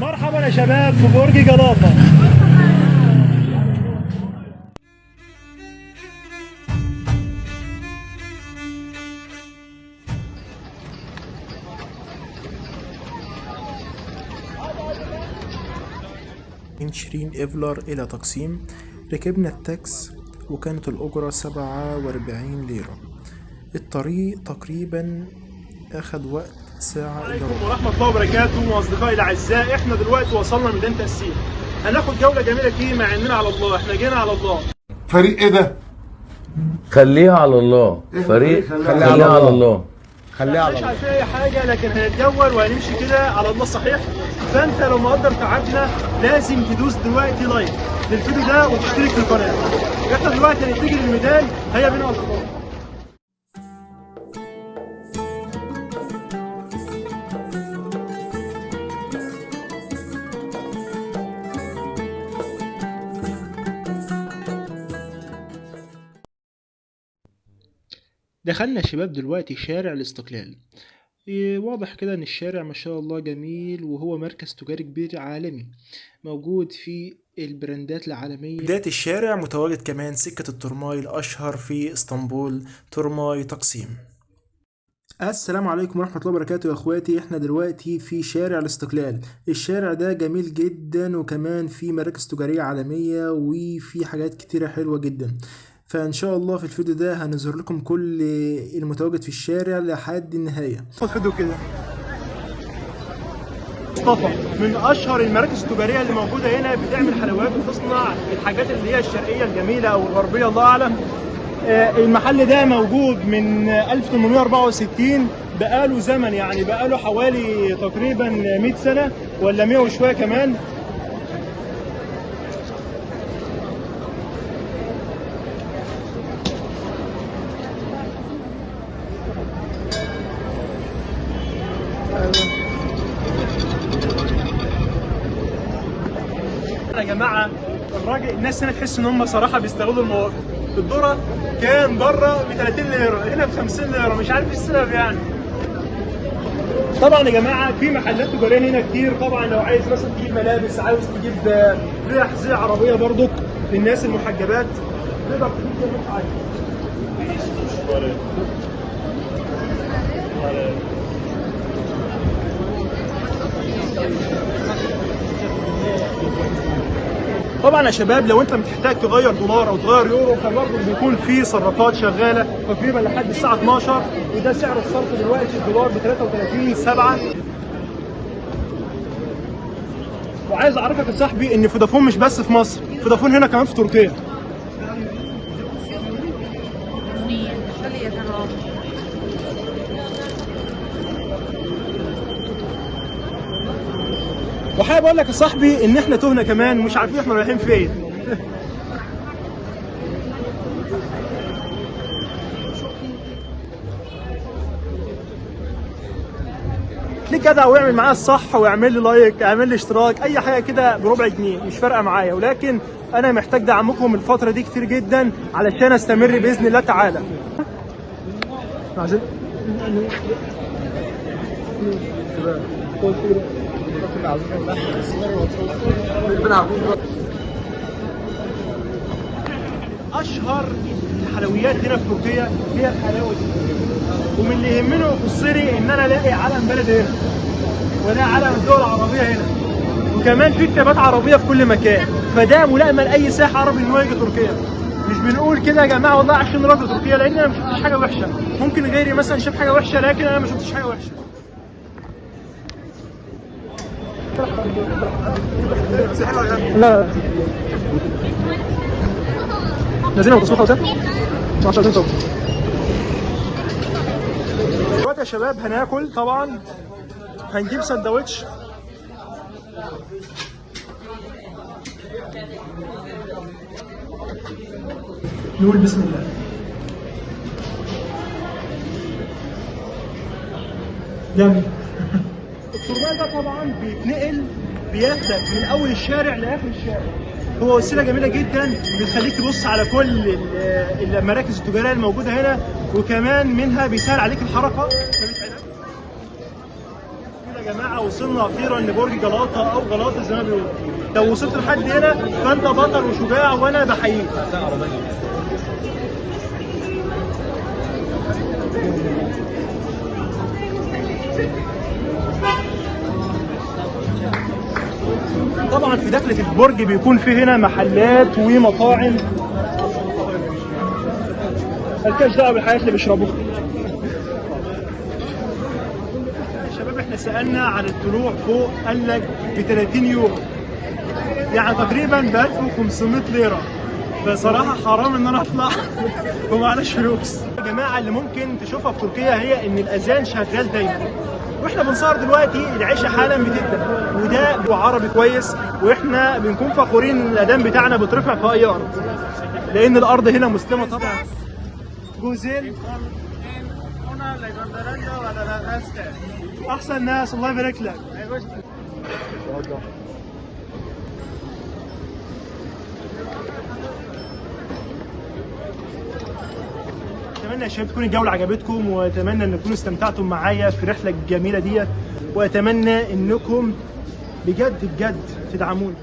مرحبا يا شباب في برج جلطة. من شيرين إفلر إلى تقسيم. ركبنا التاكس وكانت الأجرة 47 ليرة. الطريق تقريبا أخد وقت ساعة إلا عليكم ربع. ورحمة الله وبركاته وأصدقائي الأعزاء، إحنا دلوقتي وصلنا ميدان تقسيم. هناخد جولة جميلة فيه مع إننا على الله، إحنا جينا على الله. فريق ايه ده؟ خليها على الله. فريق خليها على الله. خليها على الله. مش عارفين أي حاجة، لكن هنتجول وهنمشي كده على الله صحيح. فأنت لو مقدر تعبنا لازم تدوس دلوقتي لايك للفيديو ده وتشترك في القناة. إحنا دلوقتي هنتجه للميدان، هيا بينا على الله. دخلنا شباب دلوقتي شارع الاستقلال. واضح كده ان الشارع ما شاء الله جميل، وهو مركز تجاري كبير عالمي موجود فيه البراندات العالمية. بداية الشارع متواجد كمان سكة الترماي الأشهر في اسطنبول، ترماي تقسيم. السلام عليكم ورحمة الله وبركاته يا اخواتي. احنا دلوقتي في شارع الاستقلال. الشارع ده جميل جدا، وكمان في مراكز تجارية عالمية، وفي حاجات كتيرة حلوة جدا. فان شاء الله في الفيديو ده هنظهر لكم كل المتواجد في الشارع لحد النهاية. خدوا كده مصطفى من اشهر المراكز التجاريه اللي موجوده هنا، بتعمل حلويات وتصنع الحاجات اللي هي الشرقيه الجميله او الغربيه الله اعلم. المحل ده موجود من 1864، بقاله زمن، يعني بقاله حوالي تقريبا 100 سنه ولا 100 وشويه كمان. يا جماعه الراجل، الناس هنا تحس ان هم صراحه بيستغلوا المواقف. الذره كان بره ب 30 ليره، هنا ب 50 ليره، مش عارف ايه السبب يعني. طبعا يا جماعه في محلات تجاريه هنا كتير. طبعا لو عايز مثلا تجيب ملابس، عاوز تجيب ريح زي عربيه برضك للناس المحجبات، تقدر تجيب كل حاجه. طبعا يا شباب لو انت محتاج تغير دولار او تغير يورو، فبرضه بيكون في صرافات شغاله تقريبا لحد الساعه 12، وده سعر الصرف دلوقتي الدولار ب 33.7. وعايز اعرفك يا صاحبي ان فودافون مش بس في مصر، فودافون هنا كمان في تركيا. وحابب اقول لك يا صاحبي ان احنا تهنا كمان ومش عارفين احنا رايحين فين. ليه جدع واعمل معايا الصح، واعمل لي لايك، اعمل لي اشتراك، اي حاجه كده بربع جنيه مش فارقه معايا، ولكن انا محتاج دعمكم الفتره دي كتير جدا علشان استمر باذن الله تعالى. اشهر الحلويات هنا في تركيا هي الحلاوه دي، ومن اللي يهمني ويخصني ان انا الاقي علم بلد هنا، والاقي علم الدول العربيه هنا، وكمان في كتابات عربيه في كل مكان. فده ملائمه لاي سائح عربي ان هو يجي تركيا. مش بنقول كده يا جماعه والله عشان راجل تركيا، لان انا ما شفتش حاجه وحشه. ممكن غيري مثلا شاف حاجه وحشه، لكن انا ما شفتش حاجه وحشه. لا نازلين وتصوير حوزات مش عايزين صوت. دلوقتي يا شباب هناكل. طبعا هنجيب سندوتش نقول بسم الله. جميل. الترماي ده طبعا بياخدك من اول الشارع لاخر الشارع. هو وسيله جميله جدا بتخليك تبص على كل المراكز التجاريه الموجوده هنا، وكمان منها بيسهل عليك الحركه. يا جماعه وصلنا اخيرا لبرج جلاطه او جلاطه زي ما بيقولوا. لو وصلت لحد هنا فانت بطل وشجاع وانا بحييك. طبعا في دخلة البرج بيكون في هنا محلات ومطاعم. مالكاش دعوه بالحاجات اللي بيشربوها. شباب احنا سالنا عن الطلوع فوق، قال لك ب 30 يورو، يعني تقريبا ب 1500 ليره. بصراحه حرام ان انا اطلع ومعناش فلوس. يا جماعه اللي ممكن تشوفها في تركيا هي ان الاذان شغال دايما، واحنا بنصور دلوقتي العشاء حالا بتبدا، وده عربي كويس، واحنا بنكون فخورين ان الاذان بتاعنا بيترفع في اي ارض، لان الارض هنا مسلمه طبعا. جوزين احسن ناس، الله يبارك لك. اتمنى يا شباب تكون الجوله عجبتكم، واتمنى ان تكونوا استمتعتم معايا في الرحله الجميله ديت، واتمنى انكم بجد بجد تدعموني.